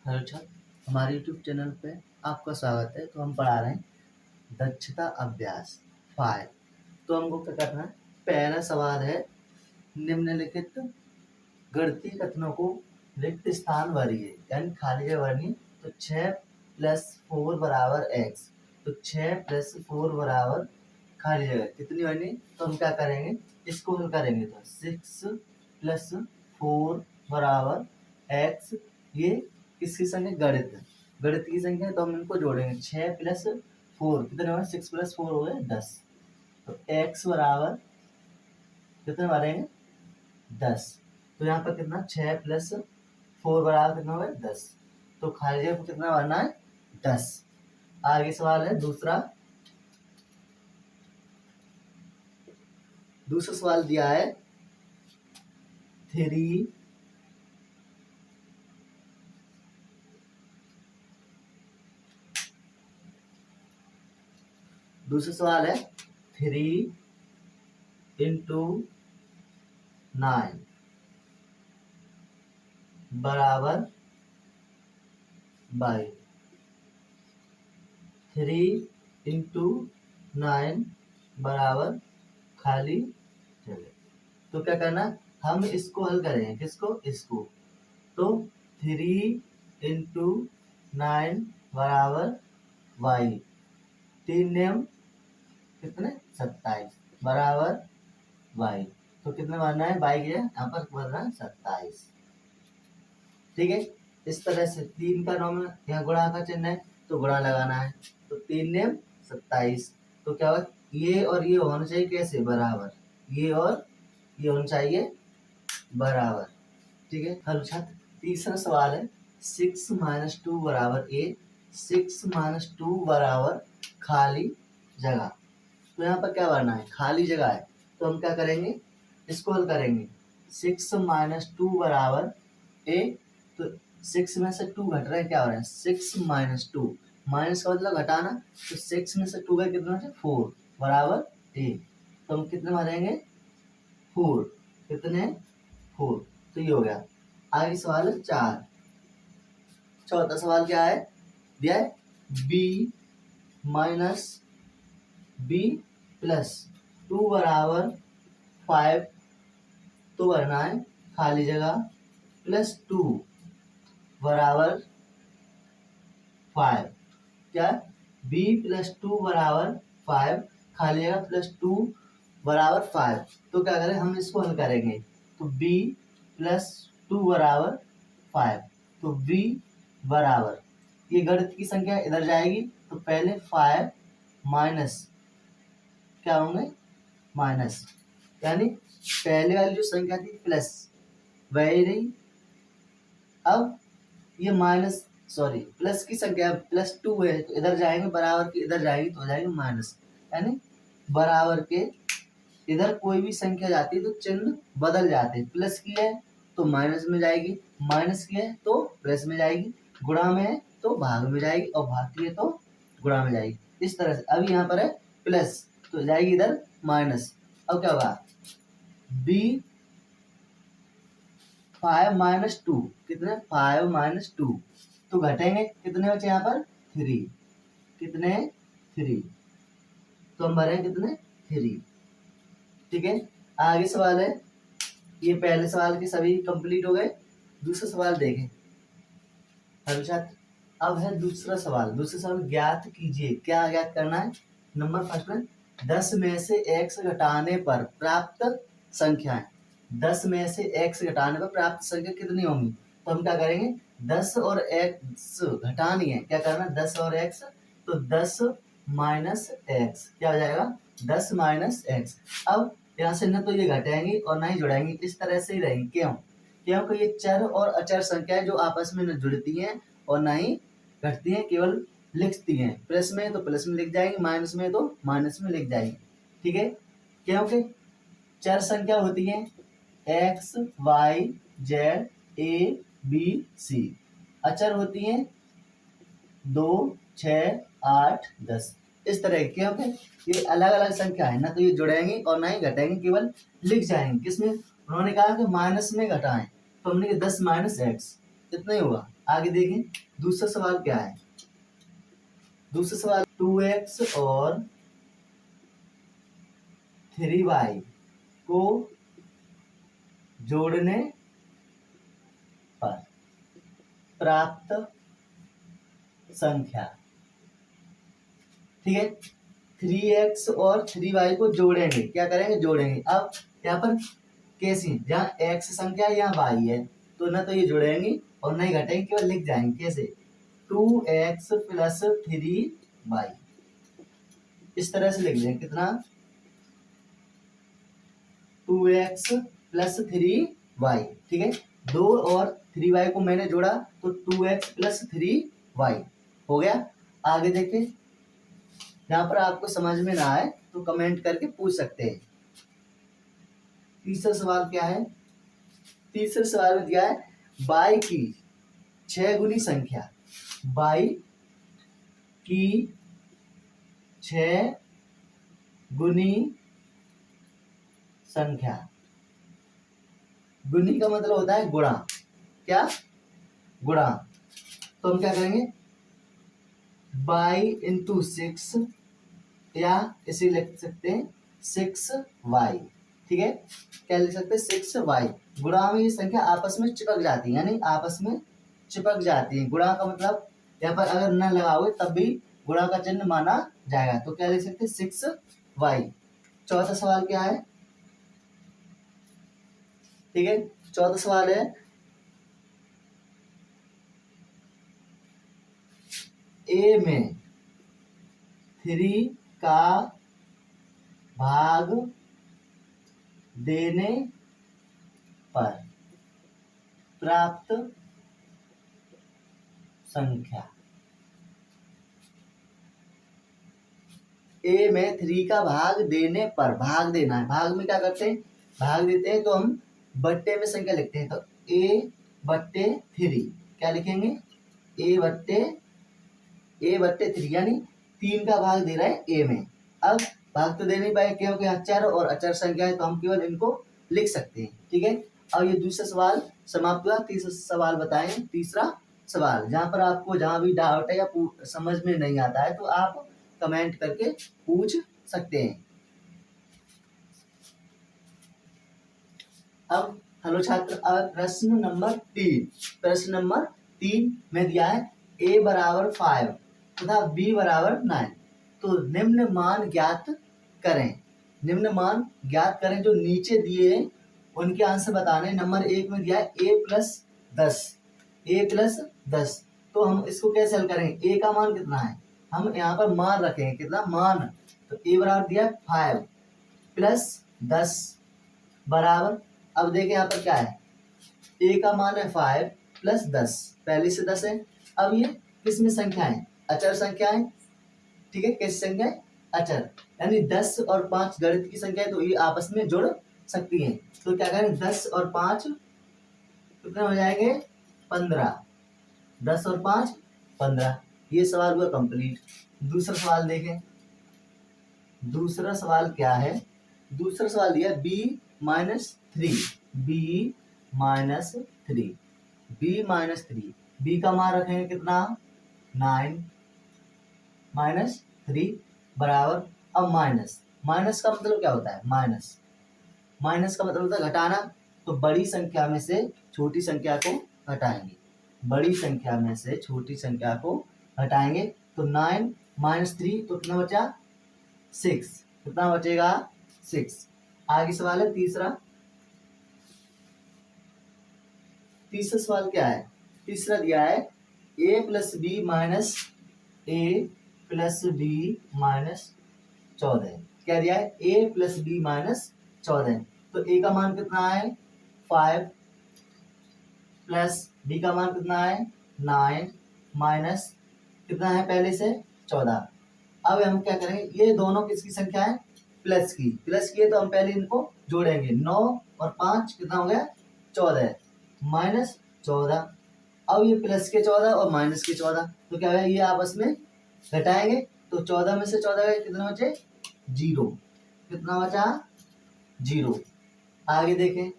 Hello छात्र, हमारे YouTube channel पे आपका स्वागत है। तो हम पढ़ा रहे हैं दक्षता अभ्यास 5। तो हमको क्या करना है, पहला सवाल है निम्नलिखित गणितीय कथनों को रिक्त स्थान भरिए, यानी खाली जगह भरनी। तो 6 + 4 = x। तो 6 + 4 बराबर खाली जगह कितनी बनी? तो हम क्या करेंगे, इसको हल करेंगे। तो 6 + 4 = x। ये किसकी संख्या? गणित की संख्या है, तो हम इनको जोड़ेंगे। 6 + 4 कितने हुए? 6 + 4 हो गए 10। तो x बराबर कितने मारेंगे? 10। तो यहाँ पर कितना? 6 + 4 बराबर कितना हो गया? 10। तो खाली जगह पर कितना भरना है? 10। आगे सवाल है दूसरा सवाल दिया है 3 दूसरा सवाल है 3 × 9 बराबर 22। 3 × 9 बराबर खाली जगह। तो क्या करना, हम इसको हल करेंगे। किसको? इसको। तो 3 × 9 बराबर y। 3 नियम कितने? 27 बराबर y। तो कितने मानना है? y की जगह यहाँ पर बनना है 27। ठीक है, इस तरह से 3 का 9 में यहाँ गुणा का चिन्ह है, तो गुणा लगाना है। तो 3 नियम 27। तो क्या होगा, ये और ये होना चाहिए कैसे? बराबर। ये और ये होना चाहिए बराबर। ठीक है। हल छात्र, तीसरा सवाल है 6 - 2 = 8। 6 - 2 बराबर खाली जगह। तो यहाँ पर क्या भरना है? खाली जगह है, तो हम क्या करेंगे, इसको हल करेंगे। 6 - 2 बराबर a। तो 6 में से 2 घट रहे हैं, क्या हो रहा है? 6 - 2, माइनस का मतलब घटाना। तो 6 में से 2 गए कितना? 4 बराबर a। तो हम कितने मारेंगे? 4। कितने? 4। तो ये हो गया। आगे सवाल है 4। चौथा सवाल क्या है? दिया है b - b + 2 बराबर 5। तो भरना है खाली जगह +2 बराबर 5। क्या? b + 2 बराबर 5, खाली जगह +2 बराबर 5। तो क्या करें, हम इसको हल करेंगे। तो b + 2 बराबर 5। तो b बराबर, ये गणित की संख्या इधर जाएगी, तो पहले 5 माइनस क्या होंगे? माइनस, यानी पहले वाली जो संख्या थी प्लस वही रही। अब ये प्लस की संख्या +2 है, तो इधर जाएंगे, बराबर के इधर जाएगी तो हो जाएगी माइनस। यानी बराबर के इधर कोई भी संख्या जाती है तो चिन्ह बदल जाते हैं। प्लस की है तो माइनस में जाएगी, माइनस की है तो प्लस में जाएगी, गुणा में है तो भाग में जाएगी, और भाग की है तो गुणा में जाएगी। इस तरह से अभी यहाँ पर है प्लस, तो जाएगी इधर माइनस। अब क्या होगा? b 5 - 2 कितने? 5 - 2। तो घटेंगे, कितने बचे यहाँ पर? 3। कितने? 3। तो हम भरें कितने? 3। ठीक है। आगे सवाल है, ये पहले सवाल के सभी कंप्लीट हो गए। दूसरा सवाल देखें। अच्छा, अब है दूसरा सवाल। दूसरा सवाल ज्ञात कीजिए। क्या ज्ञात करना है? नंबर फर्स्ट में 10 में से x घटाने पर प्राप्त संख्याएं। 10 में से x घटाने पर प्राप्त संख्या कितनी होंगी? तो हम क्या करेंगे, 10 और x घटानी है। क्या करना? 10 और x, तो 10 - x क्या हो जाएगा? 10 - x। अब यहाँ से न तो ये घटाएंगी और ना ही जुड़ाएंगी, इस तरह से ही रहेंगी। क्यों? क्योंकि ये चर और अचर संख्याएं जो आपस में न जुड़ती हैं और ना ही घटती हैं, केवल लिखती हैं। प्लस में तो प्लस में लिख जाएंगे, माइनस में तो माइनस में लिख जाएंगे। ठीक है। क्योंकि चर संख्या होती है x, y, z, a, b, c। अचर होती हैं 2, 6, 8, 10। इस तरह की, क्योंकि ये अलग अलग संख्या है, ना तो ये जुड़ेंगी और ना ही घटेंगी, केवल लिख जाएंगे। किसमें? उन्होंने कहा कि माइनस में घटाएं, तो हमने 10 - x इतना ही होगा। आगे देखें दूसरा सवाल क्या है। दूसरा सवाल 2x और 3y को जोड़ने पर प्राप्त संख्या। ठीक है, 3x और 3y को जोड़ेंगे, क्या करेंगे, जोड़ेंगे। अब यहाँ पर कैसे, जहाँ x संख्या है यहाँ y है, तो ना तो ये जोड़ेंगे और नहीं घटेंगे, केवल लिख जाएंगे। कैसे, 2x प्लस 3y, इस तरह से लिख देंगे। कितना, 2x प्लस 3y। ठीक है, 2 और 3y को मैंने जोड़ा तो 2x प्लस 3y हो गया। आगे देखिए, यहाँ पर आपको समझ में ना आए तो कमेंट करके पूछ सकते हैं। तीसरा सवाल क्या है। तीसरे सवाल में दिया है y की 6 गुनी संख्या। y की 6 गुनी संख्या। गुनी का मतलब होता है गुणा। क्या, गुणा। तो हम क्या करेंगे, y इंटू 6, या इसे लिख सकते हैं 6y। ठीक है, क्या लिख सकते हैं, 6y। गुणा में ये संख्या आपस में चिपक जाती है, यानी आपस में चिपक जाती है। गुणा का मतलब यहाँ पर अगर न लगाओगे तब भी गुणा का चिन्ह माना जाएगा। तो क्या लिख सकते हैं, 6y। चौथा सवाल क्या है। ठीक है, चौथा सवाल है a में 3 का भाग देने पर प्राप्त संख्या। a में 3 का भाग देने पर, भाग देना है। भाग में क्या करते हैं, भाग देते हैं तो हम बट्टे में संख्या लिखते हैं। तो a/3 क्या लिखेंगे, a/3, यानी 3 का भाग दे रहा है a में। अब भाग तो दे नहीं पाए क्योंकि अचर और अचर संख्या है, तो हम केवल इनको लिख सकते हैं। ठीक है, अब ये दूसरा सवाल समाप्त हुआ। तीसरा सवाल बताएं। तीसरा सवाल, जहां पर आपको जहां भी डाउट है या समझ में नहीं आता है तो आप कमेंट करके पूछ सकते हैं। अब हेलो छात्र, अब प्रश्न नंबर 3। प्रश्न नंबर 3 में दिया है a बराबर 5 तथा b बराबर 9। तो निम्न मान ज्ञात करें। निम्न मान ज्ञात करें, जो नीचे दिए हैं उनके आंसर बताने। नंबर 1 में दिया है a प्लस 10, a प्लस 10। तो हम इसको कैसे हल करेंगे, a का मान कितना है, हम यहाँ पर मान रखेंगे। कितना, मान। तो a बराबर दिया 5 प्लस 10 बराबर, अब देखें यहाँ पर क्या है, a का मान है 5 प्लस 10, पहले से 10 है। अब ये किस में संख्या है, अचर संख्या है। ठीक है, कैसी संख्या है, अचर, यानी 10 और 5 गणित की संख्या है, तो ये आपस में जुड़ सकती हैं। तो क्या करें, 10 और 5 कितने हो जाएंगे, 15। 10 और 5 15। ये सवाल हुआ कंप्लीट। दूसरा सवाल देखें। दूसरा सवाल क्या है। दूसरा सवाल दिया b-3, b-3, b-3, b का मान रखेंगे कितना, 9 माइनस 3 बराबर। अब माइनस, माइनस का मतलब क्या होता है, माइनस, माइनस का मतलब होता है घटाना। तो बड़ी संख्या में से छोटी संख्या को घटाएंगे, बड़ी संख्या में से छोटी संख्या को घटाएंगे। तो 9 माइनस 3, तो कितना बचा, 6। कितना बचेगा, 6। आगे सवाल है तीसरा। तीसरा सवाल क्या है। तीसरा दिया है a प्लस बी माइनस 14। क्या दिया है, a प्लस बी माइनस 14। तो a का मान कितना है, 5 प्लस b का मान कितना है, 9 माइनस कितना है पहले से, 14। अब हम क्या करेंगे, ये दोनों किसकी संख्या है, प्लस की। प्लस की है तो हम पहले इनको जोड़ेंगे। 9 और 5 कितना हो गया, 14 माइनस 14। अब ये प्लस के 14 और माइनस के 14, तो क्या है, ये आपस में घटाएंगे। तो 14 में से 14 गए, कितना बचे, 0। कितना बचा, 0। आगे देखें,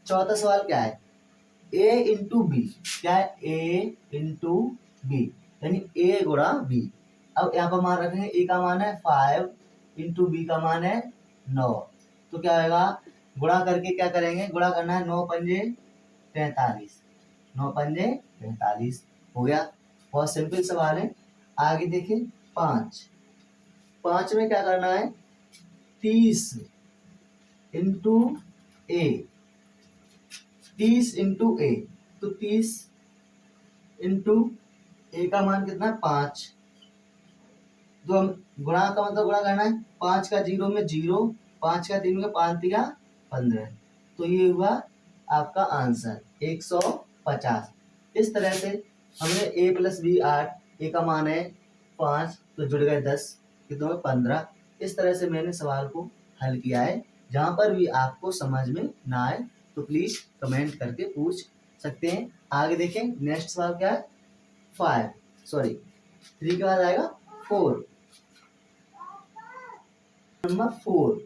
चौथा सवाल क्या है। ए इंटू बी, क्या है, ए इंटू बी, यानी ए गुणा बी। अब यहाँ पर मान रखेंगे ए का मान है 5 इंटू बी का मान है 9, तो क्या होगा, गुणा करके क्या करेंगे, गुणा करना है 9 पंजे 43, 9 पंजे 43 हो गया। बहुत सिंपल सवाल है। आगे देखिए 5 में क्या करना है, 30 इंटू ए, 30 इंटू ए, तो 30 इंटू ए का मान कितना है 5, तो हम गुणा का मतलब गुणा करना है, 5 का 0 में 0, 5 का 3 में 5 दिया 15, तो ये हुआ आपका आंसर 150। इस तरह से हमने a प्लस बी 8, ए का मान है 5, तो जुड़ गए 10, कितने में 15। इस तरह से मैंने सवाल को हल किया है। जहाँ पर भी आपको समझ में ना आए तो प्लीज कमेंट करके पूछ सकते हैं। आगे देखें, नेक्स्ट सवाल क्या है, 3 के बाद आएगा 4। नंबर 4,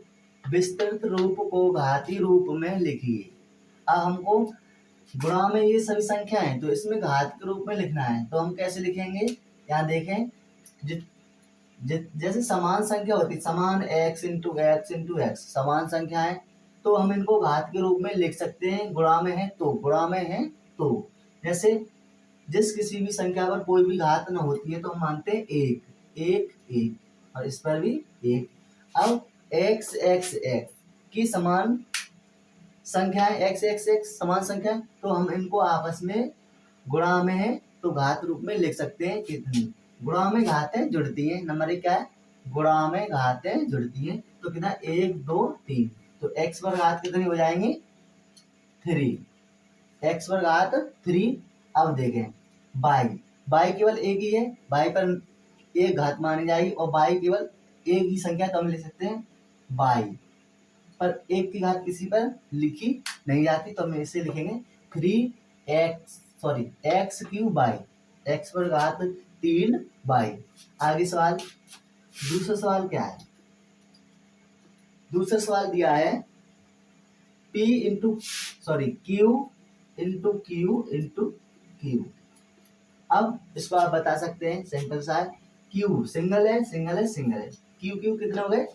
विस्तृत रूप को घातीय रूप में लिखिए। अब हमको गुणा में ये सभी संख्या है, तो इसमें घात के रूप में लिखना है, तो हम कैसे लिखेंगे, यहाँ देखें, जैसे समान संख्या होती है, समान x into x into x, समान संख्या है, तो हम इनको घात के रूप में लिख सकते हैं। गुणा में है तो जैसे जिस किसी भी संख्या पर कोई भी घात न होती है तो हम मानते हैं 1 और इस पर भी 1। अब x की समान संख्या है, x समान संख्या है, तो हम इनको आपस में गुणा में है तो घात रूप में लिख सकते हैं। कितनी गुणा में घातें जुड़ती हैं, नंबर 1 क्या है, गुणा में घातें जुड़ती हैं, तो कितना 1 2 3, तो x पर घात कितनी हो जाएंगी 3, x पर घात 3। अब देखें y केवल एक ही है, y पर एक घात मानी जाएगी और y केवल एक ही संख्या कम ले सकते हैं, y पर एक की घात किसी पर लिखी नहीं जाती, तो हम इसे लिखेंगे 3x क्यूब बाई, x पर घात 3 बाई। आगे सवाल, दूसरा सवाल क्या है, दूसरा सवाल दिया है q इंटू क्यू। अब इसको आप बता सकते हैं, सिंपल सा है, क्यू सिंगल है, क्यू कितने हो गए,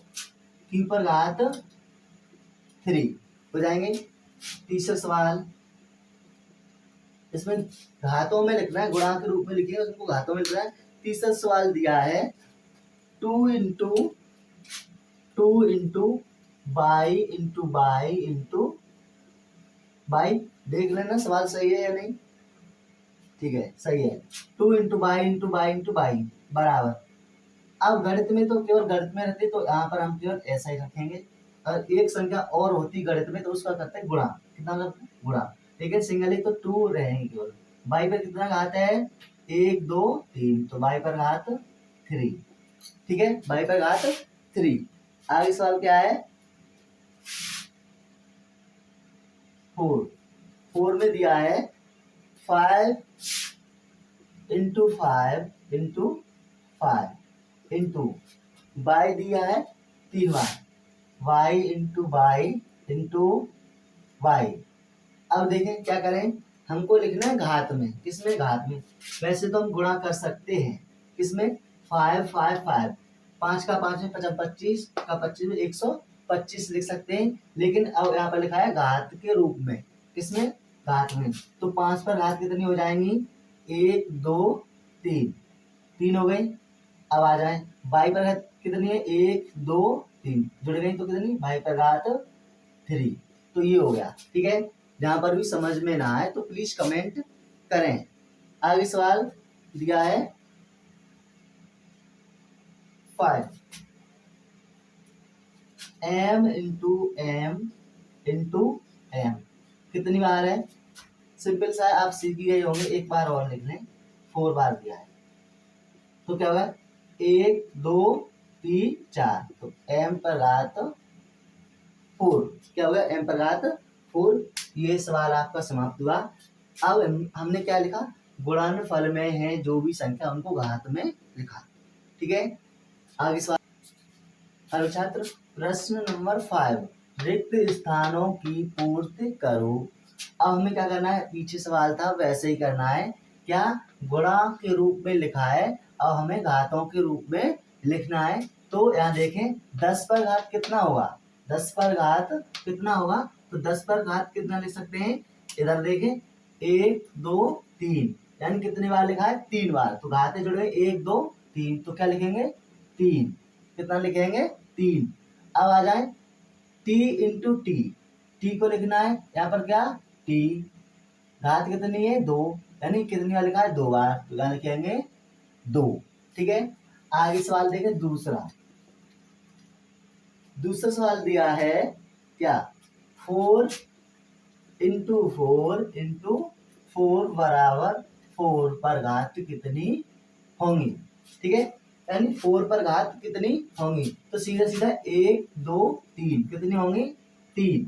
क्यू पर घात 3 हो जाएंगे। तीसरा सवाल, इसमें घातों में लिखना है, गुणा के रूप में लिखिए, उसको घातों में लिखना है। तीसरा सवाल दिया है 2 इंटू बाई, देख लेना सवाल सही है या नहीं, ठीक है सही है। 2 इंटू बाई बराबर, अब गणित में तो केवल गणित में रहते, तो यहाँ पर हम केवल ऐसा ही रखेंगे, और एक संख्या और होती गणित में तो उसका करते हैं गुणा, कितना करते हैं गुणा, लेकिन सिंगल ही तो 2 रहेंगे केवल। बाई पर कितना घात है 1 2 3, तो बाई पर घात 3, ठीक है, बाई पर घात 3। आगे सवाल क्या है 4 में दिया है 5 इंटू बाई दिया है 3 बार, y इंटू बाई। अब देखें क्या करें, हमको लिखना है घात में, किसमें घात में, वैसे तो हम गुणा कर सकते हैं, किसमें 5 5 का 5 में 25 का 25 में 125 लिख सकते हैं, लेकिन अब यहाँ पर लिखा है घात के रूप में, किसमें घात में, तो 5 पर घात कितनी हो जाएंगी 1 2 3 हो गई। अब आ जाए बाई पर घात कितनी है 1 2 3 जुड़ गई, तो कितनी बाई पर घात 3, तो ये हो गया, ठीक है। जहां पर भी समझ में ना आए तो प्लीज कमेंट करें। आगे सवाल दिया है 5 m इंटू m कितनी बार है, सिंपल सा है, आप सीख गए होंगे, एक बार और लिख लें, 4 बार दिया है, तो क्या होगा 1 2 3 4, तो m पर घात 4, क्या होगा m पर घात 4। ये सवाल आपका समाप्त हुआ। अब हमने क्या लिखा, गुणनफल में है जो भी संख्या उनको घात में लिखा, ठीक है। आगे सवाल, हेलो छात्र, प्रश्न नंबर 5, रिक्त स्थानों की पूर्ति करो। अब हमें क्या करना है, पीछे सवाल था वैसे ही करना है। क्या गुणा के रूप में लिखा है, अब हमें घातों के रूप में लिखना है। तो यहाँ देखें 10 पर घात कितना होगा, 10 पर घात कितना होगा, तो 10 पर घात कितना लिख सकते हैं, इधर देखें 1 2 3, यानी कितनी बार लिखा है, 3 बार। तो घातें जुड़ गए 1 2 3, तो क्या लिखेंगे 3, कितना लिखेंगे 3। अब आ जाए टी इंटू टी, टी को लिखना है यहाँ पर क्या, टी, घात कितनी है 2, यानी कितनी बार लिखा है 2 बार, तो यहाँ लिखेंगे 2। ठीक है, आगे सवाल देखें दूसरा। दूसरा सवाल दिया है क्या, 4 इंटू 4 बराबर 4 पर घात कितनी होंगी। ठीक है, यानी 4 पर घात कितनी होंगी, तो सीधा सीधा 1 2 3 कितनी होंगी 3।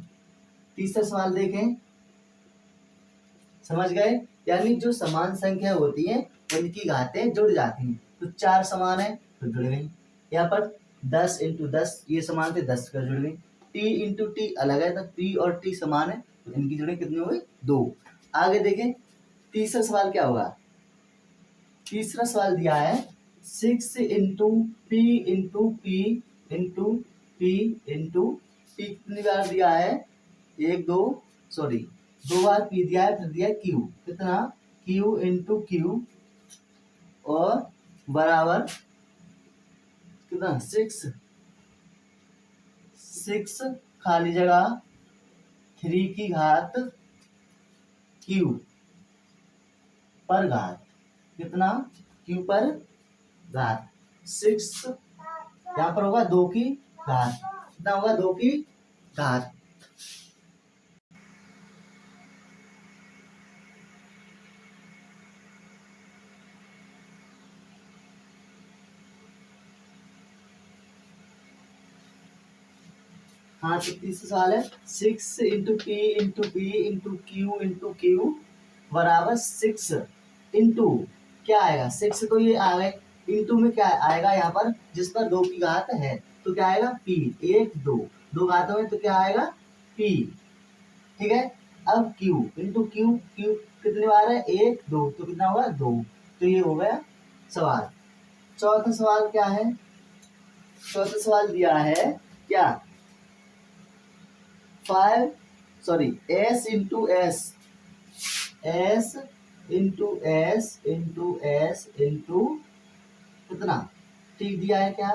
तीसरा सवाल देखें, समझ गए, यानी जो समान संख्या होती है उनकी घातें जुड़ जाती हैं। तो 4 समान है तो जुड़ गई, यहाँ पर 10 इंटू 10 ये समान थे 10 कर जुड़ गई, टी इंटू टी अलग है तो पी और टी समान है तो इनकी जुड़े कितनी हो गई 2। आगे देखें तीसरा सवाल क्या होगा, तीसरा सवाल दिया है 6 into P into P into P into P कितनी बार दिया है, 2 बार पी दिया है, फिर दिया क्यू, कितना क्यू इंटू क्यू और बराबर कितना 6 खाली जगह 3 की घात क्यू पर घात, कितना क्यू पर घात 6, यहाँ पर होगा 2 की घात, कितना होगा 2 की घात। हाँ, तो तीसरा सवाल है 6 into P into P into Q बराबर 6 इंटू क्या आएगा, 6 तो ये आ गए, इंटू में क्या आएगा यहाँ पर, जिस पर 2 की घात है तो क्या आएगा पी, 1 2 2 घातों में तो क्या आएगा पी। ठीक है, अब क्यू इंटू क्यू कितनी बार है 1 2, तो कितना होगा 2। तो ये हो गया सवाल। चौथा सवाल क्या है, चौथा सवाल दिया है क्या, 5 एस इंटू एस इंटू कितना टी दिया है क्या,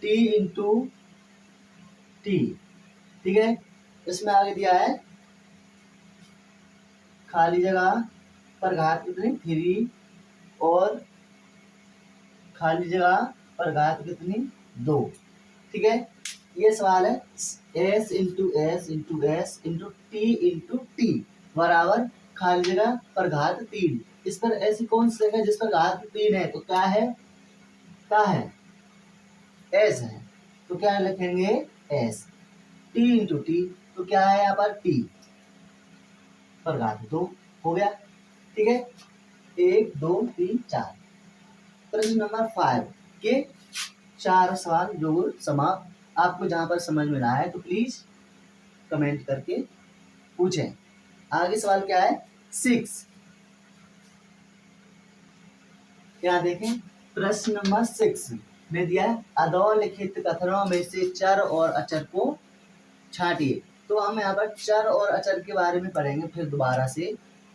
टी इंटू टी। ठीक है, इसमें आगे दिया है खाली जगह पर घात कितनी 3 और खाली जगह पर घात कितनी 2। ठीक है, ये सवाल है s इंटू टी बराबर खाली जगह पर घात 3। इस पर ऐसी कौन सी जगह जिस पर घात 3 है, तो क्या है s है, तो क्या लिखेंगे s। t इंटू टी, तो क्या है यहाँ पर t पर घात 2 हो गया। ठीक है, 1 2 3 4। प्रश्न नंबर 5 के 4 सवाल जो समाप्त। आपको जहां पर समझ में ना आए तो प्लीज कमेंट करके पूछें। आगे सवाल क्या है 6, यहाँ देखें प्रश्न नंबर 6 में दिया है अधोलिखित कथनों में से चर और अचर को छांटिए। तो हम यहाँ पर चर और अचर के बारे में पढ़ेंगे फिर दोबारा से।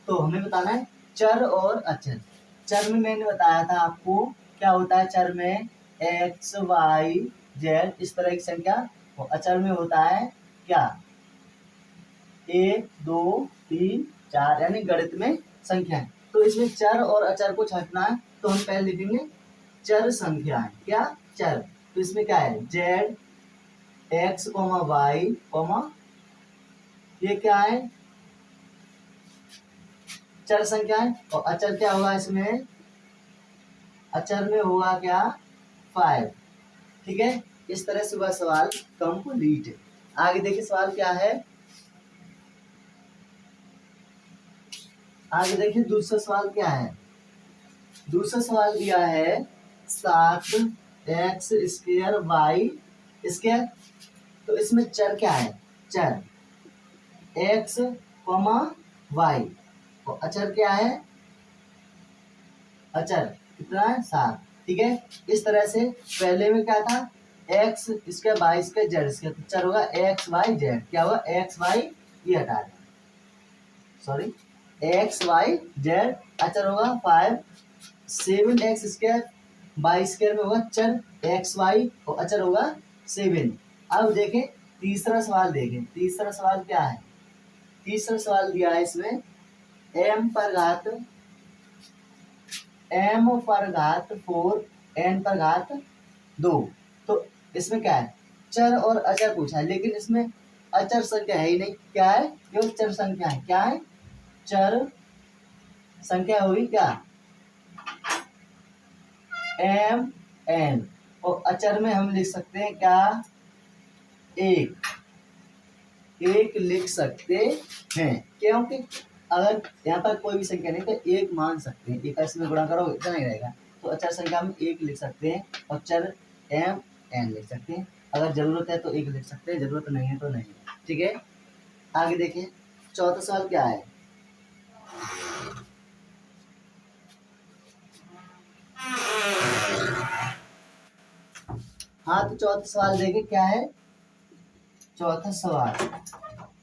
तो हमें बताना है चर और अचर। चर में मैंने बताया था आपको क्या होता है, चर में x y z इस तरह की संख्या, और अचर में होता है क्या 1 2 3 4, यानी गणित में संख्या है। तो इसमें चर और अचर को छांटना है, तो हम पहले लिखेंगे चर संख्या है, क्या चर। तो इसमें क्या है z x y ये क्या है चर संख्या है, और अचर क्या होगा इसमें, अचर में होगा क्या 5। ठीक है, इस तरह से वह सवाल कंप्लीट है। आगे देखिए सवाल क्या है, आगे देखिए दूसरा सवाल क्या है। दूसरा सवाल दिया है 7x² y²। तो इसमें चर क्या है, चर एक्स कॉमा वाई, तो अचर क्या है, अचर कितना है 7, ठीक है। इस तरह से पहले में क्या था, एक्स इसके वाई इसके जेड इसके, तो अचर होगा एक्स वाई जेड, क्या होगा एक्स वाई, ये हटा दें, सॉरी एक्स वाई जेड, अचर होगा 5, 7x स्क्वायर वाई स्क्वायर में होगा चर एक्स वाई और अचर होगा 7। अब देखें तीसरा सवाल, देखें तीसरा सवाल क्या है, तीसरा सवाल दिया है इसमें m पर घात 4 n पर घात 2, तो इसमें क्या है, चर और अचर पूछा है, लेकिन इसमें अचर संख्या है ही नहीं, क्या है, केवल चर संख्या है, क्या है, चर संख्या हुई क्या एम एन, और अचर में हम लिख सकते हैं क्या, एक लिख सकते हैं, क्योंकि अगर यहाँ पर कोई भी संख्या नहीं तो एक मान सकते हैं, एक इसमें गुणा करोगे इतना ही रहेगा, तो अचर संख्या में एक लिख सकते हैं और चर एम एन लिख सकते हैं, अगर जरूरत है तो एक लिख सकते हैं, जरूरत नहीं है तो नहीं, ठीक है। आगे देखिए चौथा सवाल क्या है, हाँ तो चौथा सवाल देखें क्या है, चौथा सवाल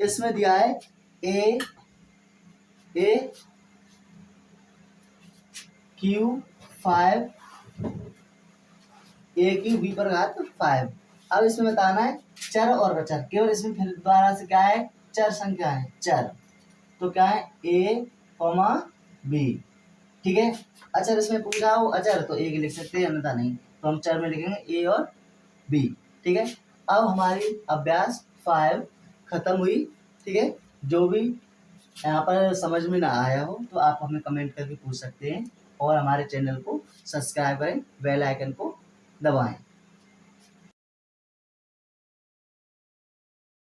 इसमें दिया है ए क्यू 5 ए क्यू बी पर घात 5। अब इसमें बताना है चर और अचर, केवल इसमें फिर दोबारा से क्या है, चर संख्या है चर, तो क्या है ए कॉमा बी, ठीक है। अचर इसमें पूछा हो अचर तो एक लिख सकते हैं अन्यथा नहीं, तो हम चर में लिखेंगे ए और बी, ठीक है। अब हमारी अभ्यास 5 खत्म हुई, ठीक है। जो भी यहाँ पर समझ में ना आया हो तो आप हमें कमेंट करके पूछ सकते हैं, और हमारे चैनल को सब्सक्राइब करें, बेल आइकन को दबाएं।